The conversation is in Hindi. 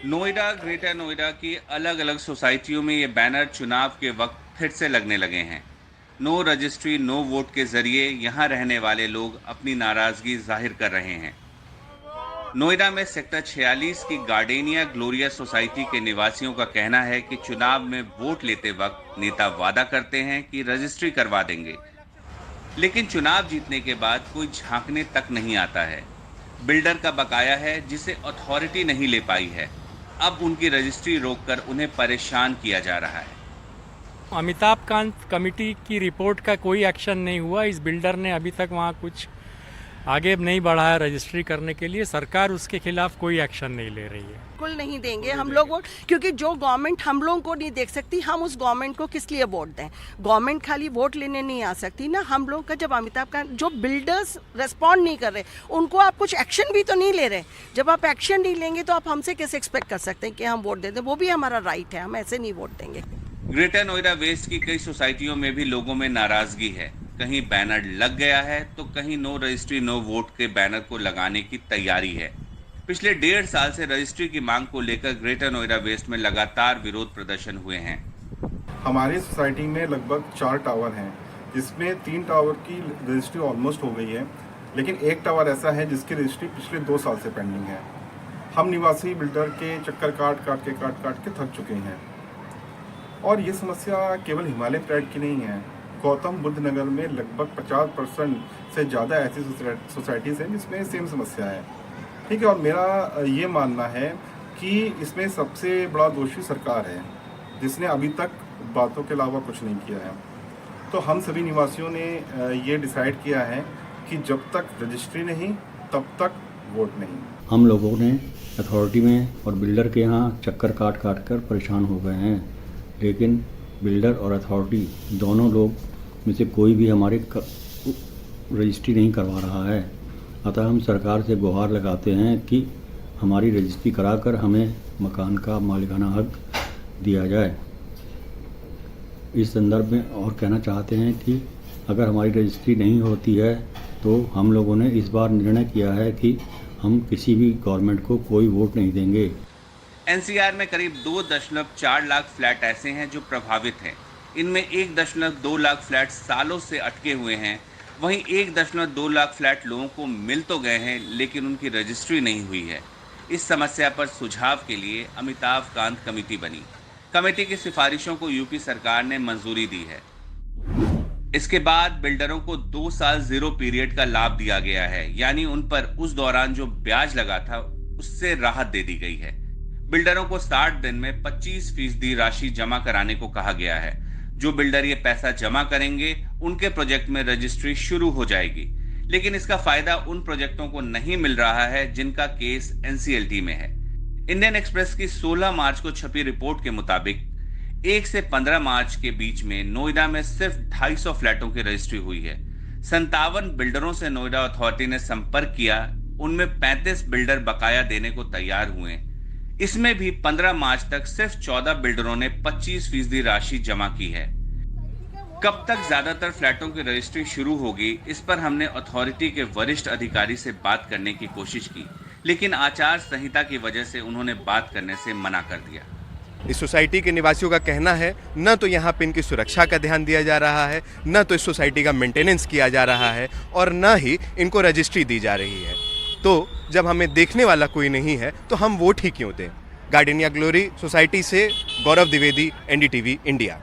नोएडा, ग्रेटर नोएडा की अलग अलग सोसाइटियों में ये बैनर चुनाव के वक्त फिर से लगने लगे हैं। नो रजिस्ट्री नो वोट के जरिए यहाँ रहने वाले लोग अपनी नाराजगी जाहिर कर रहे हैं। नोएडा में सेक्टर 46 की गार्डेनिया ग्लोरिया सोसाइटी के निवासियों का कहना है कि चुनाव में वोट लेते वक्त नेता वादा करते हैं कि रजिस्ट्री करवा देंगे, लेकिन चुनाव जीतने के बाद कोई झांकने तक नहीं आता है। बिल्डर का बकाया है जिसे अथॉरिटी नहीं ले पाई है। अब उनकी रजिस्ट्री रोककर उन्हें परेशान किया जा रहा है। अमिताभ कांत कमेटी की रिपोर्ट का कोई एक्शन नहीं हुआ। इस बिल्डर ने अभी तक वहाँ कुछ आगे नहीं बढ़ाया रजिस्ट्री करने के लिए। सरकार उसके खिलाफ कोई एक्शन नहीं ले रही है। बिल्कुल नहीं देंगे हम लोग वोट, क्योंकि जो गवर्नमेंट हम लोगों को नहीं देख सकती, हम उस गवर्नमेंट को किस लिए वोट दें। गवर्नमेंट खाली वोट लेने नहीं आ सकती ना। हम लोग का जब अमिताभ कांत, जो बिल्डर्स रेस्पॉन्ड नहीं कर रहे, उनको आप कुछ एक्शन भी तो नहीं ले रहे। जब आप एक्शन नहीं लेंगे तो आप हमसे कैसे एक्सपेक्ट कर सकते हैं कि हम वोट दे दें? वो भी हमारा राइट है, हम ऐसे नहीं वोट देंगे। ग्रेटर नोएडा वेस्ट की कई सोसाइटियों में भी लोगों में नाराजगी है। कहीं बैनर लग गया है तो कहीं नो रजिस्ट्री नो वोट के बैनर को लगाने की तैयारी है। पिछले 1.5 साल से रजिस्ट्री की मांग को लेकर ग्रेटर नोएडा वेस्ट में लगातार विरोध प्रदर्शन हुए हैं। हमारी सोसाइटी में लगभग 4 टावर हैं, जिसमें 3 टावर की रजिस्ट्री ऑलमोस्ट हो गई है, लेकिन एक टावर ऐसा है जिसकी रजिस्ट्री पिछले 2 साल से पेंडिंग है। हम निवासी बिल्डर के चक्कर काट काट के थक चुके हैं। और ये समस्या केवल हिमालय प्राइड की नहीं है। गौतम बुद्ध नगर में लगभग 50% से ज़्यादा ऐसी सोसाइटीज़ हैं जिसमें सेम समस्या है। ठीक है, और मेरा ये मानना है कि इसमें सबसे बड़ा दोषी सरकार है, जिसने अभी तक बातों के अलावा कुछ नहीं किया है। तो हम सभी निवासियों ने ये डिसाइड किया है कि जब तक रजिस्ट्री नहीं तब तक वोट नहीं। हम लोगों ने अथॉरिटी में और बिल्डर के यहाँ चक्कर काट कर परेशान हो गए हैं, लेकिन बिल्डर और अथॉरिटी दोनों लोग में से कोई भी हमारी रजिस्ट्री नहीं करवा रहा है। अतः हम सरकार से गुहार लगाते हैं कि हमारी रजिस्ट्री कराकर हमें मकान का मालिकाना हक दिया जाए। इस संदर्भ में और कहना चाहते हैं कि अगर हमारी रजिस्ट्री नहीं होती है तो हम लोगों ने इस बार निर्णय किया है कि हम किसी भी गवर्नमेंट को कोई वोट नहीं देंगे। एनसीआर में करीब 2.4 लाख फ्लैट ऐसे हैं जो प्रभावित हैं। इनमें 1.2 लाख फ्लैट सालों से अटके हुए हैं। वहीं 1.2 लाख फ्लैट लोगों को मिल तो गए हैं, लेकिन उनकी रजिस्ट्री नहीं हुई है। इस समस्या पर सुझाव के लिए अमिताभ कांत कमेटी बनी। कमेटी की सिफारिशों को यूपी सरकार ने मंजूरी दी है। इसके बाद बिल्डरों को 2 साल जीरो पीरियड का लाभ दिया गया है, यानी उन पर उस दौरान जो ब्याज लगा था उससे राहत दे दी गई है। बिल्डरों को 60 दिन में 25% राशि जमा कराने को कहा गया है। जो बिल्डर ये पैसा जमा करेंगे उनके प्रोजेक्ट में रजिस्ट्री शुरू हो जाएगी, लेकिन इसका फायदा उन प्रोजेक्टों को नहीं मिल रहा है जिनका केस एनसीएलटी में है। इंडियन एक्सप्रेस की 16 मार्च को छपी रिपोर्ट के मुताबिक 1 से 15 मार्च के बीच में नोएडा में सिर्फ 250 फ्लैटों की रजिस्ट्री हुई है। 57 बिल्डरों से नोएडा अथॉरिटी ने संपर्क किया, उनमें 35 बिल्डर बकाया देने को तैयार हुए। इसमें भी 15 मार्च तक सिर्फ 14 बिल्डरों ने 25% राशि जमा की है। कब तक ज्यादातर फ्लैटों की रजिस्ट्री शुरू होगी, इस पर हमने अथॉरिटी के वरिष्ठ अधिकारी से बात करने की कोशिश की, लेकिन आचार संहिता की वजह से उन्होंने बात करने से मना कर दिया। इस सोसाइटी के निवासियों का कहना है न तो यहाँ पे इनकी सुरक्षा का ध्यान दिया जा रहा है, न तो इस सोसाइटी का मेंटेनेंस किया जा रहा है, और न ही इनको रजिस्ट्री दी जा रही है। तो जब हमें देखने वाला कोई नहीं है तो हम वोट ही क्यों दें। गार्डेनिया ग्लोरी सोसाइटी से गौरव द्विवेदी, एनडीटीवी इंडिया।